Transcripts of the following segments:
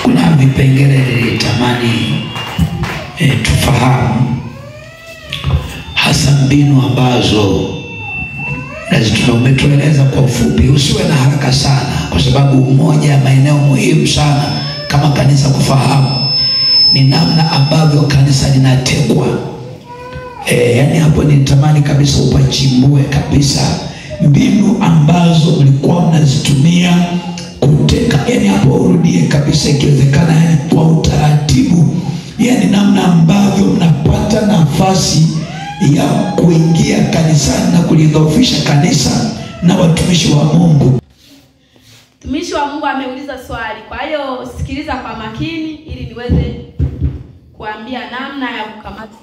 kuna vipengele nilitamani tufahamu, hasa mbinu ambazo tumetueleza kwa ufupi. Usiwe na haraka sana, kwa sababu moja ya maeneo muhimu sana kama kanisa kufahamu ni namna ambavyo kanisa linatekwa. Yani hapo nitamani kabisa upachimbue kabisa mbinu ambazo mlikuwa mnazitumia kuteka. Yani hapo urudie kabisa ikiwezekana, yani kwa utaratibu, yani namna ambavyo mnapata nafasi ya kuingia kanisani na kulidhoofisha kanisa na watumishi wa Mungu. Mtumishi wa Mungu ameuliza swali, kwa hiyo sikiliza kwa makini ili niweze kuambia namna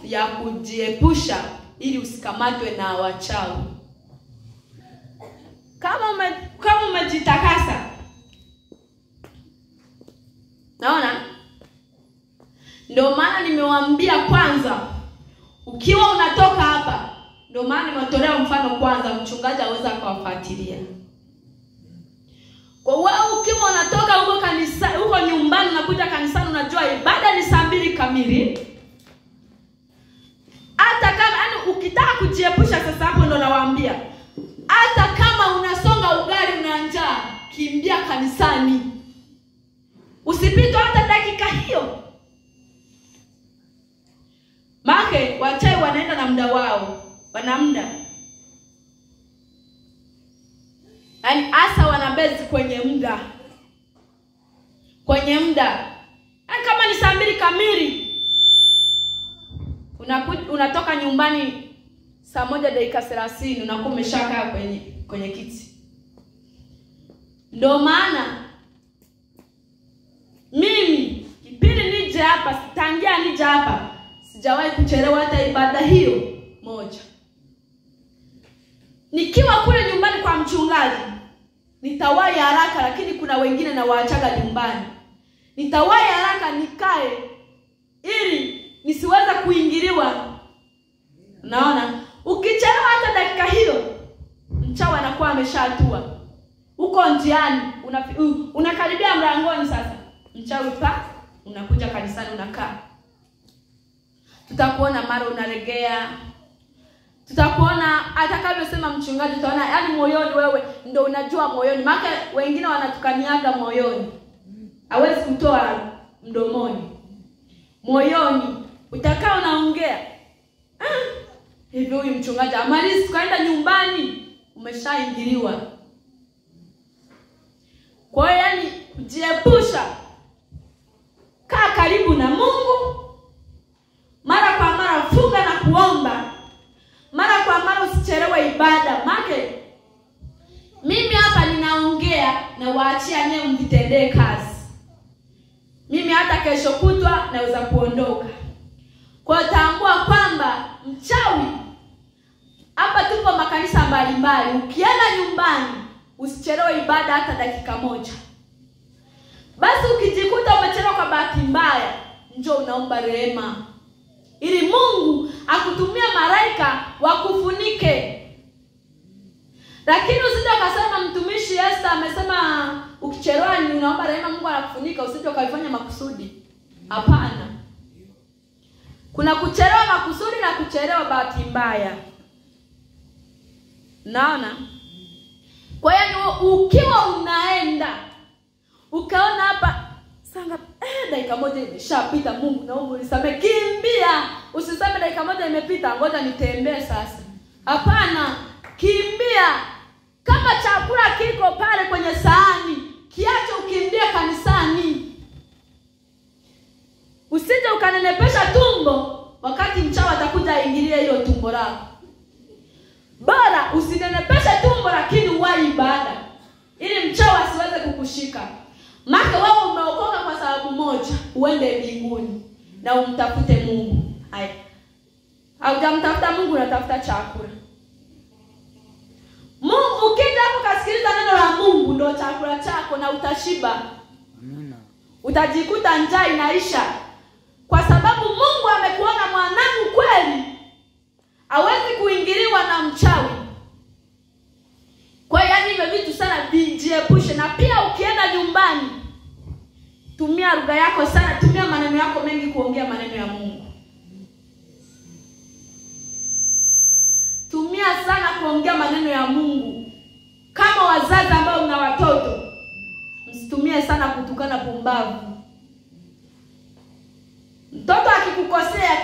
ya kujiepusha ili usikamatwe na wachawi. Kama umejitakasa, naona ndio maana nimewaambia kwanza, ukiwa unatoka hapa, ndio maana nimetolea mfano kwanza, mchungaji aweza kuwafuatilia. Kwa wewe ukiwa unatoka huko kanisa, huko nyumbani unakuja kanisani, unajua ibada ni 2 kamili. Hata kama ukitaka kujiepusha sasa, hapo ndo nawaambia, hata kama unasonga ugali una njaa, kimbia kanisani. Usipite hata dakika hiyo. Make wachawi wanaenda na muda wao, wana muda. Yani asa wanabezi kwenye muda. Kwenye muda. Kama ni 2 kamili, unatoka nyumbani 1:30, unakuwa umeshakaa kwenye kiti. Ndio maana mimi kipindi nije hapa, tangia nije hapa, sijawahi kuchelewa hata ibada hiyo moja. Nikiwa kule nyumbani kwa mchungaji, nitawahi haraka, lakini kuna wengine na waachaga nyumbani. Nitawahi haraka nikae ili nisiweze kuingiliwa. Naona ukichelewa hata dakika hiyo, mchawi anakuwa ameshatua. Uko njiani, unakaribia mlangoni sasa, mchawi unakuja kanisani unakaa. Tutakuona mara unaregea. Tutakuona atakavyosema mchungaji, tutaona yani moyoni wewe ndio unajua moyoni. Maana wengine wanatukaniaga moyoni, hawezi kutoa mdomoni. Moyoni utakaa unaongea hivi, huyu mchungaji amalizi kaenda nyumbani, umeshaingiliwa. Kwa hiyo yani kujiepusha, kaa karibu na Mungu. Mara kwa mara funga na kuomba. Mara kwa mara usichelewe ibada. Make mimi hapa ninaongea na waachia nyewe mvitendee kazi. Mimi hata kesho kutwa naweza kuondoka. Kwa tambua kwamba mchawi hapa, tupo makanisa mbalimbali. Ukienda nyumbani usichelewe ibada hata dakika moja. Basi ukijikuta umechelewa kwa bahati mbaya, njoo unaomba rehema ili Mungu akutumia malaika wakufunike. Lakini usije ukasema mtumishi Esther amesema ukichelewa ni unaomba rehema Mungu anakufunika, usije ukaifanya makusudi. Hapana. Kuna kuchelewa makusudi na kuchelewa bahati mbaya. Naona? Kwa hiyo ukiwa unaenda ukaona hapa sanga dakika moja imeshapita, Mungu naomba unisamehe, kimbia. Usiseme dakika moja imepita, ngoja nitembee sasa. Hapana, kimbia. Kama chakula kiko pale kwenye sahani, kiache ukimbie kanisani. Usije ukanenepesha tumbo wakati mchawi atakuja aingilie hilo tumbo lako. Bora usinenepeshe tumbo, lakini uwahi ibada ili mchawi asiweze kukushika. Maana wewe umeokoka kwa sababu moja, uende mbinguni na umtafute Mungu. Haya. Haujamtafuta Mungu, unatafuta chakula. Mungu ukija hapo kasikiliza neno la Mungu, ndio chakula chako na utashiba. Amina. Utajikuta njaa inaisha. Kwa sababu Mungu amekuona mwanangu kweli, hawezi kuingiliwa na mchawi. Kwa hiyo hivyo vitu sana vijiepushe. Na pia ukienda nyumbani, tumia lugha yako sana, tumia maneno yako mengi kuongea maneno ya Mungu. Tumia sana kuongea maneno ya Mungu. Kama wazazi ambao una watoto, msitumie sana kutukana pumbavu. Mtoto akikukosea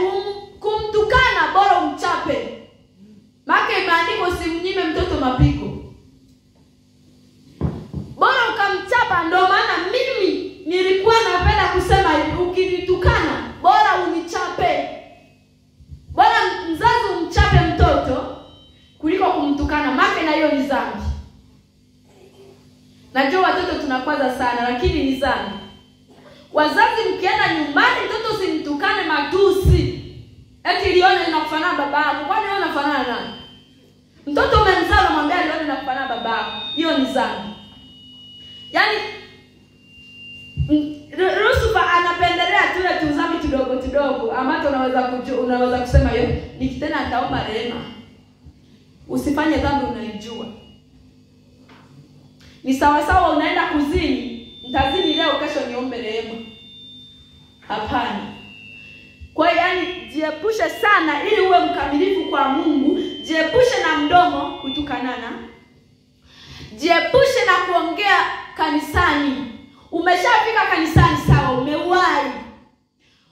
kumtukana bora umchape. Maana imeandikwa usimnyime mtoto mapigo. Bora ukamchapa. Ndio maana mimi nilikuwa napenda kusema hivi, ukinitukana bora unichape. Bora mzazi umchape mtoto kuliko kumtukana, maana na hiyo ni dhambi. Najua watoto tunakwaza sana, lakini ni dhambi. Wazazi mkienda nyumbani mtoto usimtukane matusi. Eti lione inakufanana babako. Kwani wewe unafanana nani? Mtoto umemzaa unamwambia lione inakufanana babako. Hiyo ni dhambi. Yaani Lucifer anapendelea tu tuzami kidogo ambapo unaweza kusema hiyo nikitena ataomba rehema. Usifanye dhambi unaijua. Ni sawa unaenda kuzini, nitazini leo kesho niombe rehema. Hapana. Kwa hiyo yani jiepushe sana ili uwe mkamilifu kwa Mungu. Jiepushe na mdomo kutukanana. Jiepushe na kuongea kanisani. Umeshafika kanisani sawa, umewahi.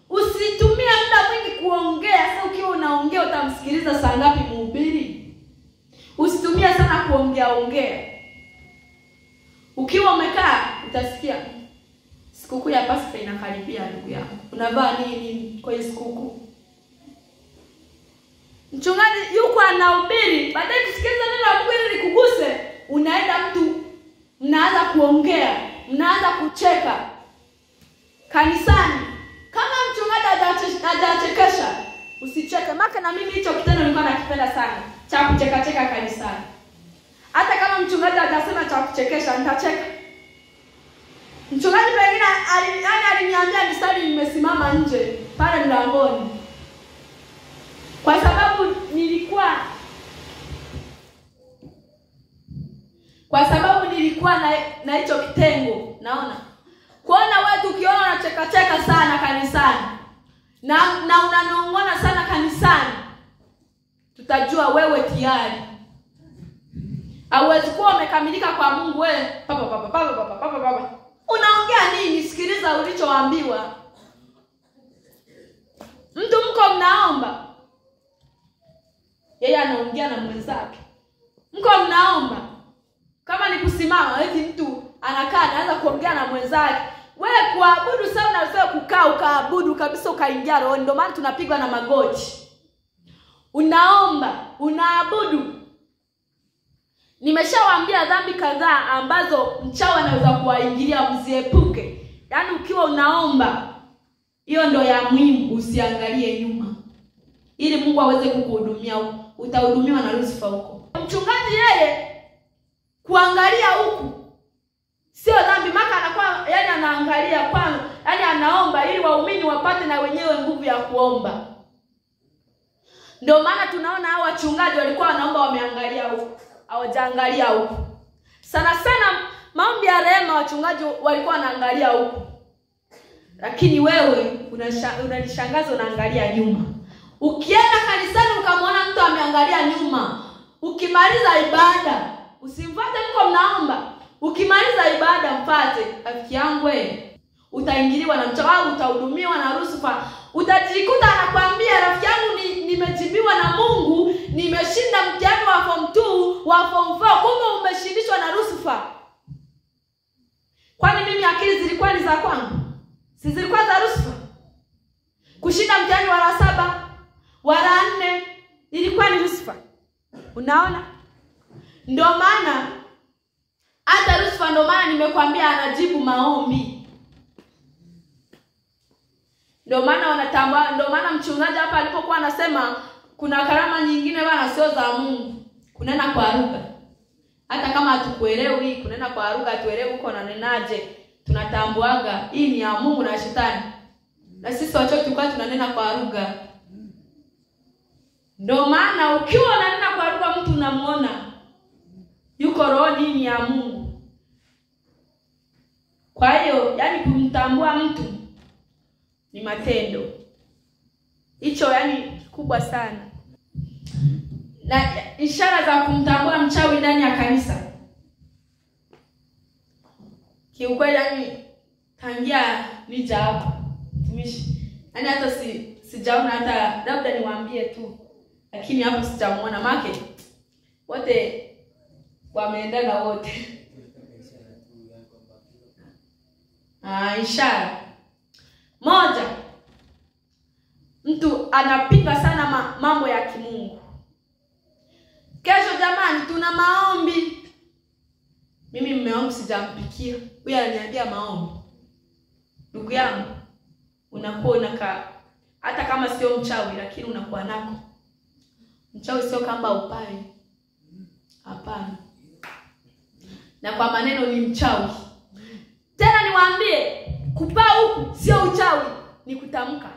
Usitumie muda mwingi kuongea. Sasa ukiwa unaongea utamsikiliza saa ngapi mhubiri? Usitumie sana kuongea. Ukiwa umekaa utasikia sikukuu ya Pasaka inakaribia ndugu yangu. Unavaa nini kwa sikukuu? Mchungaji yuko anahubiri, baadaye kusikiliza neno la Mungu ili likuguse, unaenda mtu mnaanza kuongea, mnaanza kucheka. Kanisani kama mchungaji hajachekesha, usicheke. Maana na mimi hicho kitendo nilikuwa nakipenda sana, cha kucheka kanisani. Hata kama mchungaji hajasema cha kuchekesha, nitacheka. Mchungaji pengine aliniambia nisali nimesimama nje pale mlangoni. Kwa sababu nilikuwa na hicho kitengo, naona. Kuona watu ukiona unacheka sana kanisani na unanong'ona sana kanisani, tutajua wewe tayari hauwezi kuwa umekamilika kwa Mungu. Wewe papa. Unaongea nini? Sikiliza ulichoambiwa. Mtu mko mnaomba, yeye anaongea na mwenzake. Mko mnaomba, kama ni kusimama, eti mtu anakaa anaanza kuongea na mwenzake. Wewe kuabudu sasa unaweza kukaa ukaabudu kabisa ukaingia roho. Ndio maana tunapigwa na magoti. Unaomba, unaabudu. Nimeshawaambia dhambi kadhaa ambazo mchawi anaweza kuwaingilia, mziepuke. Yaani ukiwa unaomba, hiyo ndio ya muhimu, usiangalie nyuma. Ili Mungu aweze kukuhudumia, utahudumiwa na Lucifer huko. Mchungaji yeye kuangalia huku sio dhambi, maka anakuwa yani anaangalia kwanza, yani anaomba ili waumini wapate na wenyewe nguvu ya kuomba. Ndio maana tunaona hao wachungaji walikuwa wanaomba wameangalia huku, hawajaangalia huku. Sana maombi ya rehema wachungaji walikuwa wanaangalia huku. Lakini wewe unanishangaza unaangalia nyuma. Ukienda kanisani ukamwona mtu ameangalia nyuma, ukimaliza ibada usimfuate mko mnaomba. Ukimaliza ibada mfuate. Rafiki yangu wewe, utaingiliwa na mchawi au utahudumiwa na Lucifer. Utajikuta anakuambia rafiki yangu nimejibiwa na Mungu, nimeshinda mtihani wa form 2, wa form 4, kumbe umeshindishwa na Lucifer. Kwani mimi akili zilikuwa ni za kwangu? Si zilikuwa za Lucifer? Kushinda mtihani wa la 7, wa la 4 ilikuwa ni Lucifer. Unaona? Ndio maana hata Lucifer, ndio maana nimekwambia anajibu maombi. Ndio maana wanatambua, ndio maana mchungaji hapa alipokuwa anasema kuna karama nyingine bana sio za Mungu. Kunena kwa lugha. Hata kama hatukuelewi kunena kwa lugha, hatuelewi uko unanenaje, tunatambuaga hii ni ya Mungu na shetani. Na sisi wachoki tulikuwa tunanena kwa lugha. Ndio maana ukiwa unanena kwa lugha mtu unamuona yuko roho ni ya Mungu. Kwa hiyo yani kumtambua mtu ni matendo. Hicho yani kubwa sana. Na ishara za kumtambua mchawi ndani ya kanisa. Kiukweli yani tangia nija hapa tumishi. Yani hata sijaona, hata labda niwaambie tu. Lakini hapo sijamuona make. Wote wameendana wote. Ishara. Moja. Mtu anapinga sana mambo ya kimungu. Kesho jamani tuna maombi. Mimi mume wangu sijampikia. Huyu ananiambia maombi. Ndugu yangu, unakuwa unaka hata kama sio mchawi lakini unakuwa nako. Mchawi sio kamba upai. Hapana. Na kwa maneno ni mchawi. Tena niwaambie, kupaa huku sio uchawi, ni kutamka.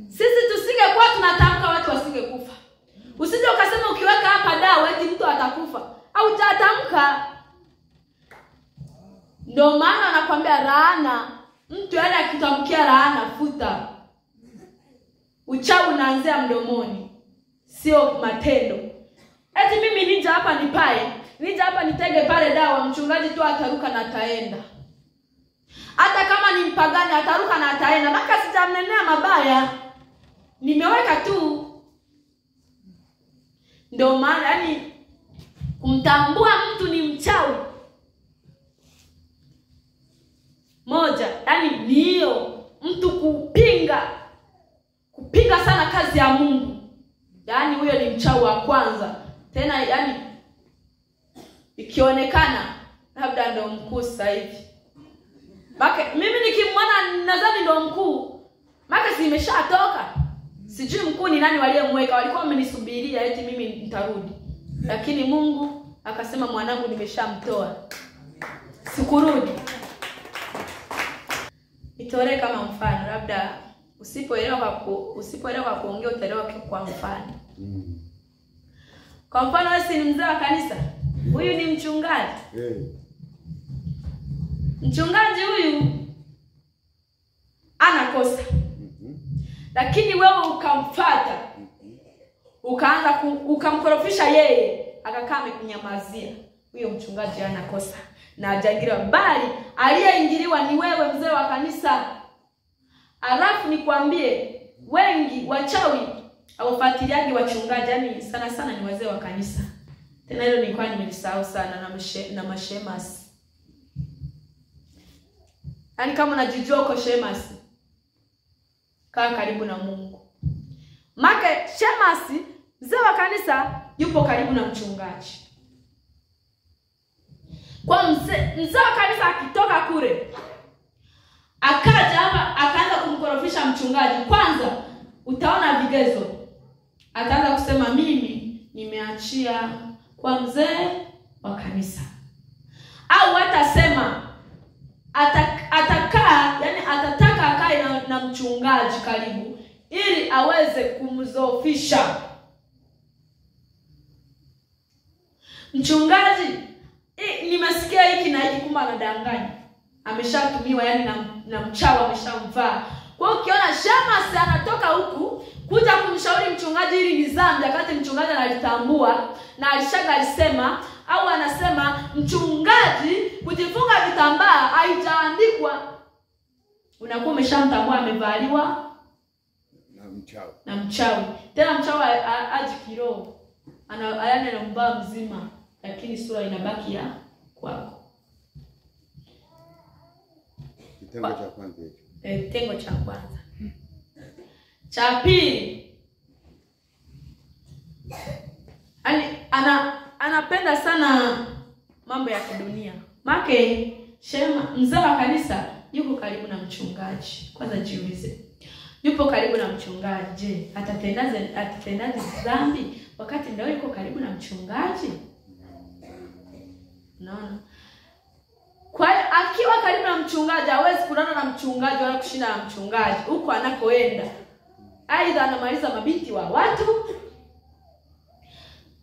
Sisi tusingekuwa tunatamka watu wasingekufa. Usije ukasema ukiweka hapa dawa eti mtu atakufa. Au utatamka. Ndio maana anakuambia laana. Mtu yale akitamkia laana futa. Uchawi unaanzia mdomoni, sio matendo. Eti mimi nija hapa nipae, nija hapa nitege pale dawa, mchungaji tu ataruka na ataenda. Hata kama ni mpagani ataruka na ataenda. Maka sijamnenea mabaya. Nimeweka tu. Ndio maana yani kumtambua mtu ni mchawi. Moja, yani ni hiyo mtu kupinga sana kazi ya Mungu. Yani huyo ni mchawi wa kwanza. Tena yani ikionekana labda ndio mkuu sasa hivi. Mimi nikimwona nadhani ndio mkuu. Maka zimeshatoka. Sijui mkuu ni nani waliyemweka. Walikuwa wamenisubiria eti mimi nitarudi. Lakini Mungu akasema mwanangu nimeshamtoa. Sikurudi. Nitolee kama mfano, labda usipoelewa kuongea utaelewa kwa mfano. Kwa mfano wewe si mzee wa kanisa. Huyu ni mchungaji. Mchungaji huyu anakosa. Lakini wewe ukamfuata. Ukaanza ukamkorofisha yeye, akakaa amekunyamazia. Huyo mchungaji anakosa na hajaingiliwa, bali aliyeingiliwa ni wewe mzee wa kanisa. Alafu nikwambie, wengi wachawi hawafuatiliaji wachungaji, yani sana sana ni wazee wa kanisa. Tena hilo nilikuwa nimelisahau sana na mashemasi. Yani kama unajijua uko shemasi, kaa karibu na Mungu. Make shemasi, mzee wa kanisa yupo karibu na mchungaji. Kwa mzee wa kanisa akitoka kule, akaja hapa akaanza kumkorofisha mchungaji, kwanza utaona vigezo. Ataanza kusema mimi nimeachia kwa mzee wa kanisa. Au atasema atataka akae na mchungaji karibu ili aweze kumzofisha mchungaji. Nimesikia hiki na hiki, kumbe anadanganya. Ameshatumiwa yani na mchawi ameshamvaa. Kwa hiyo ukiona shemasi anatoka huku kuja kumshauri mchungaji ili ni dhambi, wakati mchungaji analitambua na alisema, au anasema mchungaji kujifunga vitambaa haijaandikwa, unakuwa umeshamtambua amevaliwa na mchawi. Tena mchawi aji kiroho, ana mbaa mzima, lakini sura inabaki ya kwako. Kitengo cha kwanza hicho. Kitengo cha kwanza. Cha pili, anapenda sana mambo ya kidunia. Make mzee wa kanisa yuko karibu na mchungaji. Kwanza jiulize, yupo karibu na mchungaji, je, atatendaje dhambi wakati ndio yuko karibu na mchungaji? Naona kwa akiwa karibu na mchungaji hawezi kulala na mchungaji wala kushinda na mchungaji huko anakoenda. Aidha anamaliza mabinti wa watu,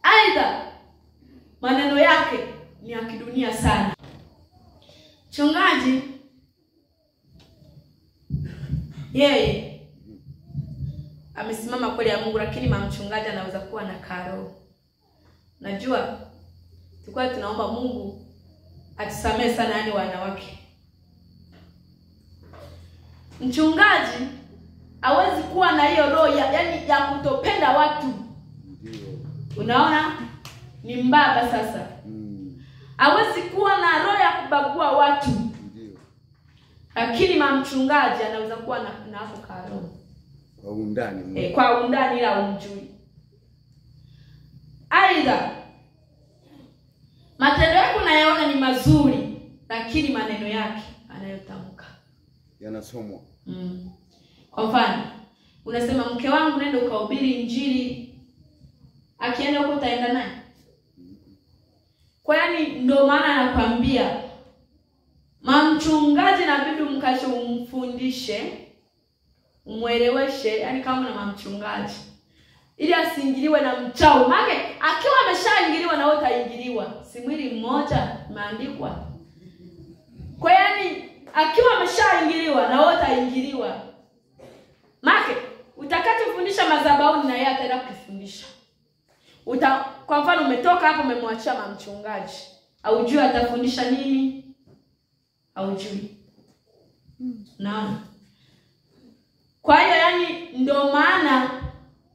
aidha maneno yake ni ya kidunia sana. Mchungaji yeye amesimama kweli ya Mungu, lakini mchungaji anaweza kuwa na karo. Najua tulikuwa tunaomba Mungu atusamee sana yani wanawake. Mchungaji hawezi kuwa na hiyo roho yani ya kutopenda watu. Unaona? Ni mbaba sasa. Hawezi kuwa na roho ya kubagua watu. Lakini mchungaji anaweza kuwa na hapo karo. Kwa undani. Kwa undani ila umjui. Aidha matendo yake unayaona ni mazuri, lakini maneno yake anayotamka yanasomwa. Kwa mfano, unasema mke wangu nenda ukahubiri injili, akienda huko utaenda naye? Kwa yani ndio maana nakwambia mchungaji inabidi mkashe umfundishe, umueleweshe, yani kama na mchungaji, ili asiingiliwe na mchawi. Maana akiwa ameshaingiliwa na wewe utaingiliwa. Si mwili mmoja imeandikwa. Kwa yani akiwa ameshaingiliwa na wewe utaingiliwa. Maana utakachofundisha madhabahuni na yeye ataenda kufundisha. Kwa mfano umetoka hapo umemwachia mchungaji, haujui atafundisha nini? Haujui. Naam. Kwa hiyo yani ndio maana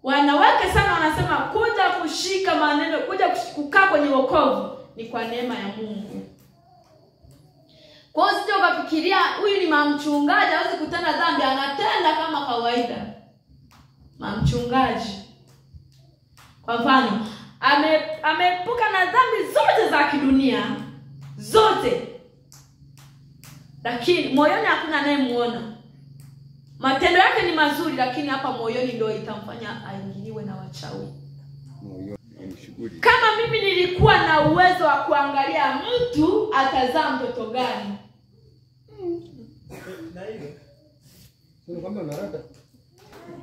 wanawake sana wanasema kuja kushika maneno, kuja kukaa kwenye wokovu ni kwa neema ya Mungu. Kwa hiyo sio ukafikiria huyu ni mchungaji hawezi kutenda dhambi, anatenda kama kawaida. Mchungaji kwa mfano ameepuka na dhambi zote za kidunia zote, lakini moyoni hakuna anayemuona. Matendo yake ni mazuri, lakini hapa moyoni ndio itamfanya aingiliwe na wachawi. Kama mimi nilikuwa na uwezo wa kuangalia mtu atazaa mtoto gani,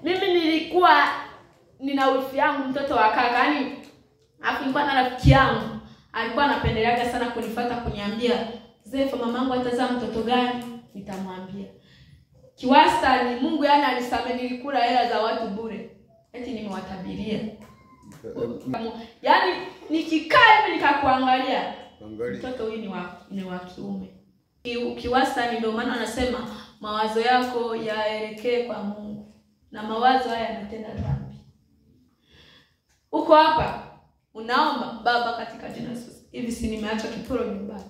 mimi nilikuwa nina wifi yangu mtoto wa kaka, yani hapo nilikuwa na rafiki yangu alikuwa anapendelea sana kunifuata kuniambia, "Zefa, mamangu atazaa mtoto gani?" Nitamwambia. Kiwastani Mungu yani alisamehe, nilikula hela za watu bure. Eti nimewatabiria. Yani nikikaa hivi nikakuangalia, mtoto huyu ni wa kiume. Kiwastani ndio maana anasema mawazo yako yaelekee kwa Mungu, na mawazo haya yanatenda dhambi. Uko hapa unaomba, Baba katika jina la Yesu, hivi si nimeacha kiporo nyumbani.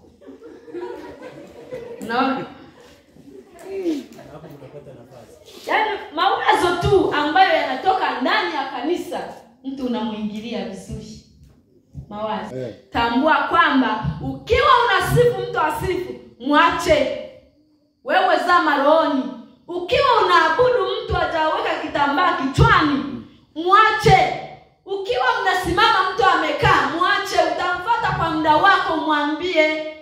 Unaona? Yani mawazo tu ambayo yanatoka ndani ya kanisa, mtu unamuingilia vizuri. Mawazo. Tambua kwamba ukiwa unasifu mtu asifu, mwache. Wewe zama rohoni. Ukiwa unaabudu mtu hajaweka kitambaa kichwani, mwache. Ukiwa unasimama mtu amekaa, mwache. Utamfuata kwa muda wako, mwambie.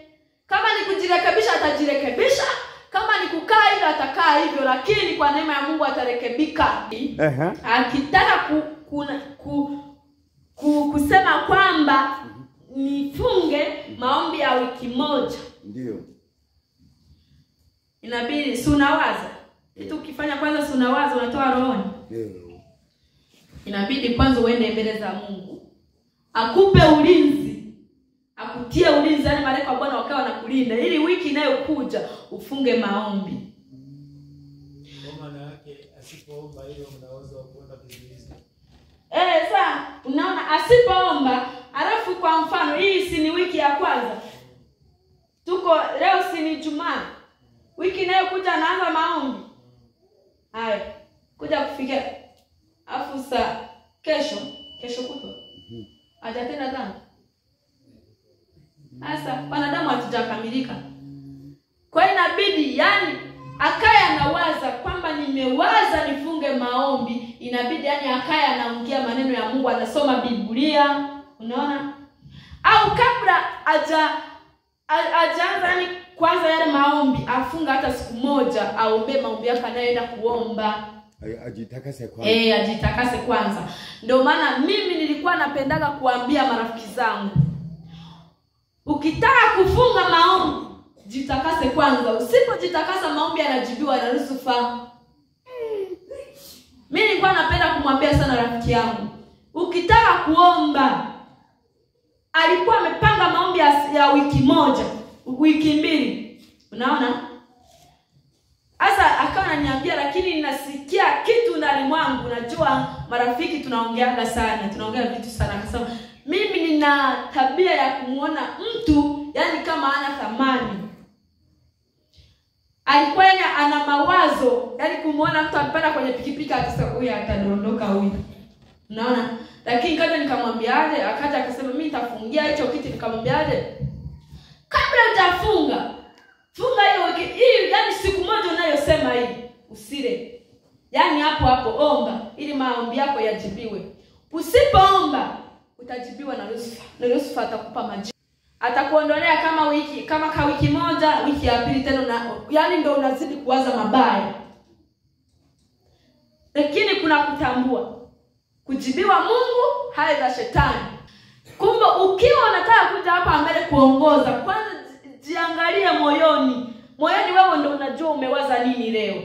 Kama ni kujirekebisha atajirekebisha, kama ni kukaa hivyo atakaa hivyo, lakini kwa neema ya Mungu atarekebika. Akitaka kusema kwamba nifunge maombi ya wiki moja, ndio inabidi si unawaza. Kitu ukifanya kwanza si unawaza, unatoa rohoni. Inabidi kwanza uende mbele za Mungu, akupe ulinzi, akutie ulinzi, yani malaika wa Bwana wakawa wanakulinda ili wiki inayokuja ufunge maombi. Kwa maana yake asipoomba hilo mnaweza kuenda kujiuliza. Sasa unaona asipoomba, alafu kwa mfano hii si ni wiki ya kwanza. Tuko leo si ni Jumaa. Wiki inayokuja anaanza maombi. Haya, kuja kufikia afu saa kesho kutwa. Hajatenda dhambi. Sasa wanadamu hatujakamilika. Kwa hiyo inabidi yani akaye anawaza kwamba nimewaza nifunge maombi, inabidi yani akaye anaongea maneno ya Mungu, anasoma Biblia, unaona? Au kabla ajaanza yani kwanza yale maombi, afunga hata siku moja, aombe maombi yake anayoenda kuomba. Ajitakase kwanza. Ajitakase kwanza. Ndio maana mimi nilikuwa napendaga kuambia marafiki zangu, ukitaka kufunga maombi, jitakase kwanza. Usipojitakasa maombi yanajibiwa na nusu saa. Mimi nilikuwa napenda kumwambia sana rafiki yangu, ukitaka kuomba, alikuwa amepanga maombi ya wiki moja, wiki mbili. Unaona? Asa akawa ananiambia, lakini ninasikia kitu ndani mwangu, najua marafiki tunaongeaga sana, tunaongea vitu sana. Akasema mimi nina tabia ya kumuona mtu yani kama hana thamani. Alikuwa ana mawazo, yani kumuona mtu amepanda kwenye pikipiki akasema huyu atadondoka huyu. Unaona? Lakini kaja nikamwambiaje, akaja akasema mimi nitafungia hicho kiti. Nikamwambiaje, kabla hujafunga, funga hiyo wiki hii, yani siku moja unayosema hii usile. Yani hapo omba ili maombi yako yajibiwe. Usipoomba utajibiwa na Lucifer. Na Lucifer atakupa majibu. Atakuondolea kama wiki moja, wiki ya pili tena yani ndio unazidi kuwaza mabaya. Lakini kuna kutambua kujibiwa Mungu, hali za shetani. Kumbe ukiwa unataka kuja hapa mbele kuongoza, kwanza jiangalie moyoni. Moyoni wewe ndio unajua umewaza nini leo.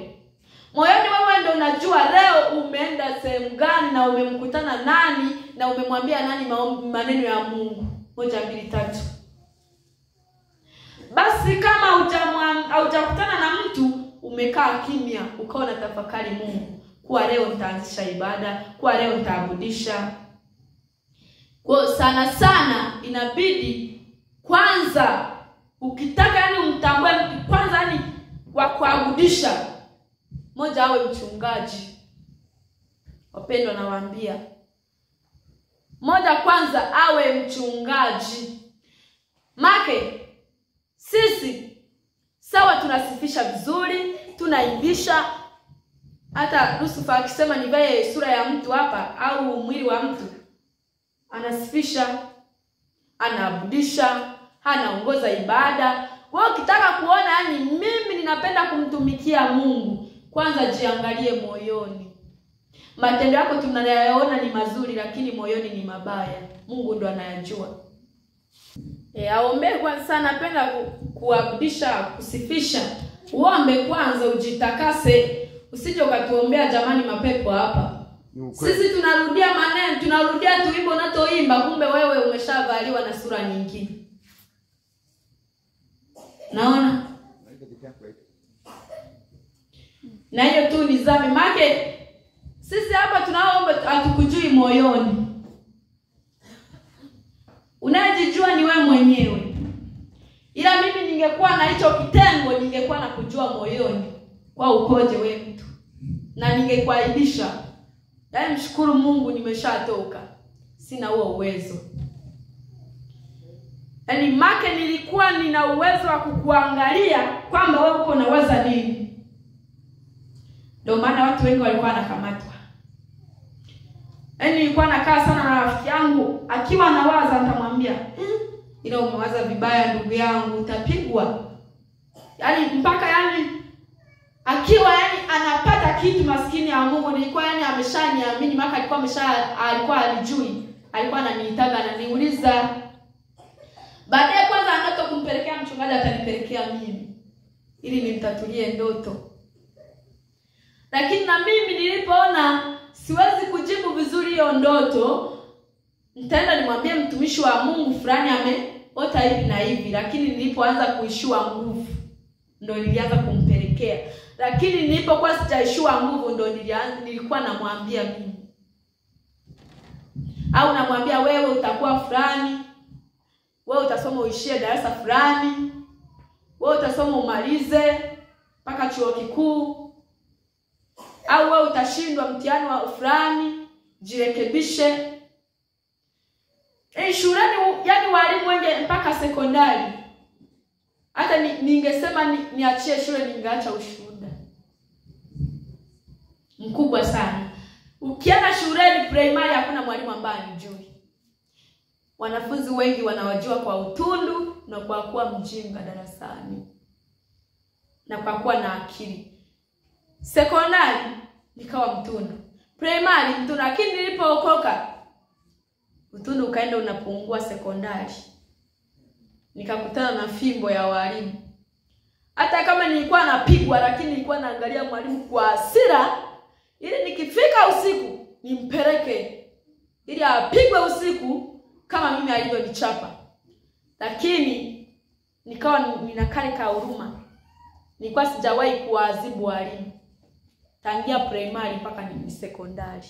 Moyoni wewe ndio unajua leo umeenda sehemu gani na umemkutana nani na umemwambia nani maneno ya Mungu. 1 2 3. Basi kama hujakutana na mtu, umekaa kimya, ukaona tafakari Mungu, kwa leo nitaanzisha ibada, kwa leo nitaabudisha. Kwa sana inabidi kwanza ukitaka yani umtambue kwanza yani wa kuabudisha, moja awe mchungaji. Wapendwa nawaambia, moja kwanza awe mchungaji. Make sisi sawa tunasifisha vizuri, tunaimbisha. Hata Lucifer akisema nivae sura ya mtu hapa au mwili wa mtu, anasifisha, anaabudisha, anaongoza ibada. Wewe ukitaka kuona yani mimi ninapenda kumtumikia Mungu, kwanza jiangalie moyoni. Matendo yako tunayaona ni mazuri, lakini moyoni ni mabaya. Mungu ndo anayajua. Aombe kwanza sana, napenda kuabudisha, kusifisha. Uombe kwanza, ujitakase. Usije ukatuombea jamani mapepo hapa. Sisi tunarudia maneno, tunarudia tuimbo na toimba, kumbe wewe umeshavaliwa na sura nyingine. Naona? Na hiyo tu nizame make sisi hapa tunaomba hatukujui moyoni. Unajijua ni wewe mwenyewe. Ila mimi ningekuwa na hicho kitengo, ningekuwa na kujua moyoni kwa ukoje wewe mtu. Na ningekuaibisha. Yaani mshukuru Mungu nimeshatoka. Sina huo uwezo. Yaani make nilikuwa nina uwezo wa kukuangalia kwamba wewe uko unawaza nini. Ndio maana watu wengi walikuwa wanakamatwa. Yaani nilikuwa nakaa sana na rafiki yangu, akiwa anawaza nitamwambia, ila umewaza vibaya ndugu yangu, utapigwa. Yaani mpaka yani akiwa yani anapata kitu maskini ya Mungu, nilikuwa yani ameshaniamini, maka alikuwa alijui. Alikuwa ananiitaga ananiuliza. Baadaye kwanza ndoto kumpelekea mchungaji, atanipelekea mimi ili nimtatulie ndoto. Lakini na mimi nilipoona siwezi kujibu vizuri hiyo ndoto, nitaenda nimwambie mtumishi wa Mungu fulani ameota hivi na hivi. Lakini nilipoanza kuishiwa nguvu ndio nilianza kumpelekea. Lakini nilipokuwa sijaishiwa nguvu ndio nilikuwa namwambia mimi. Au namwambia wewe utakuwa fulani, wewe utasoma uishie darasa fulani, wewe utasoma umalize mpaka chuo kikuu, au wewe utashindwa mtihani wa fulani, jirekebishe. Shuleni yani walimu wengi mpaka sekondari. Hata ningesema niachie shule, ningeacha ushuhuda mkubwa sana. Ukienda shuleni primary hakuna mwalimu ambaye anijui. Wanafunzi wengi wanawajua kwa utundu na kwa kuwa mjinga darasani na kwa kuwa na akili. Sekondari nikawa mtundu, primary mtundu, lakini nilipookoka utundu ukaenda unapungua sekondari. Nikakutana na fimbo ya walimu. Hata kama nilikuwa napigwa, lakini nilikuwa naangalia mwalimu kwa hasira, ili nikifika usiku nimpeleke ili apigwe usiku kama mimi alivyonichapa. Lakini nikawa nina kale ka huruma. Nilikuwa sijawahi kuadhibu walimu tangia primary mpaka ni sekondari.